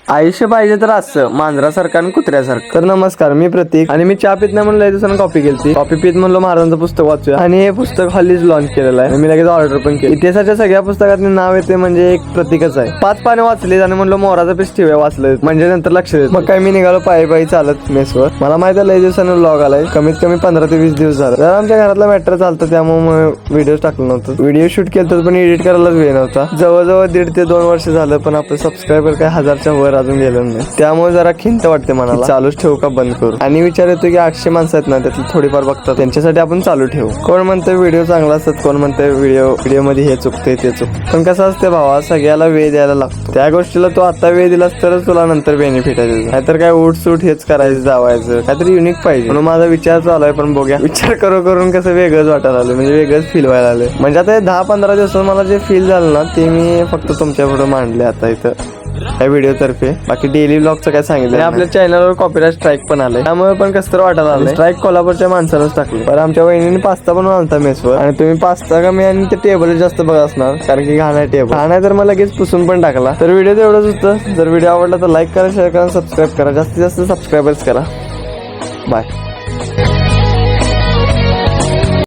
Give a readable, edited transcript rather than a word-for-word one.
आयुष्य पाहिजे तर असं मांजरासारखं आणि कुत्र्यासारखं. तर नमस्कार, मी प्रतीक आणि मी चहा पित नाही म्हणून लय दिवसानं कॉपी केली. कॉपी पित म्हणलं महाराजांचं पुस्तक वाचूया आणि हे पुस्तक हल्लीच लॉन्च केलेलं आहे. मी लगेच ऑर्डर पण केली. इतिहासाच्या सगळ्या पुस्तकात नाव येते म्हणजे एक प्रतीकच आहे. 5 पाने वाचली आणि म्हणलं मोराचा पीस ठेवूया वाचलं म्हणजे नंतर लक्ष देत. मग काय मी निघालो पायी चालत मेसवर. मला माहिती आहे लय दिवसानं व्लॉग आलाय, कमीत कमी 15 ते 20 दिवस झालं. जर आमच्या घरातला मॅटर चालतं त्यामुळे व्हिडिओ टाकलं नव्हतं. व्हिडिओ शूट केलं पण एडिट करायलाच वेळ नव्हता. जवळजवळ 1.5 ते 2 वर्ष झालं पण आपलं सबस्क्रायबर काय 1000च्या वर अजून गेलं नाही. त्यामुळे जरा खिंत वाटते मनाला. चालूच ठेवू का बंद करू. आणि विचार येतो की 800 माणसं आहेत ना त्यातली थोडीफार बघतात, त्यांच्यासाठी आपण चालू ठेवू. कोण म्हणतंय व्हिडिओ चांगला असतात, कोण म्हणतंय व्हिडिओ मध्ये हे चुकते ते चुकते. पण कसं असते भावा, सगळ्याला वेळ द्यायला लागतो. त्या गोष्टीला तू आता वेळ दिलास तरच तुला नंतर बेनिफिट आहे. नाहीतर काय उठसूट हेच करायचं जावायचं, काहीतरी युनिक पाहिजे. म्हणून माझा विचार चालू आहे. पण बघूया, विचार करून कसं वेगळंच वाटायला आलं, म्हणजे वेगळंच फील व्हायला आले. म्हणजे आता 10-15 दिवसात मला जे फील झालं ना ते मी फक्त तुमच्या पुढे मांडले आता इथं या व्हिडिओ तर्फे. बाकी डेली व्लॉगचं काय सांगितलं. आपल्या चॅनलवर कॉपीराइट स्ट्राईक पण आले, त्यामुळे पण कसं तर वाटायला आलं. स्ट्राईक कोल्हापूरच्या माणसानंच टाकले. पण आमच्या वहिनीने पास्ता बनवून आणता मेसवर आणि तुम्ही पास्ता कमी आणि ते टेबल जास्त बघत असणार कारण की घाण आहे टेबल. घाण आहे तर मला लगेच पुसून पण टाकला. तर व्हिडिओ एवढंच होतं. जर व्हिडिओ आवडला तर लाईक करा, शेअर करा, सबस्क्राईब करा. जास्तीत जास्त सबस्क्रायबर्स करा. बाय.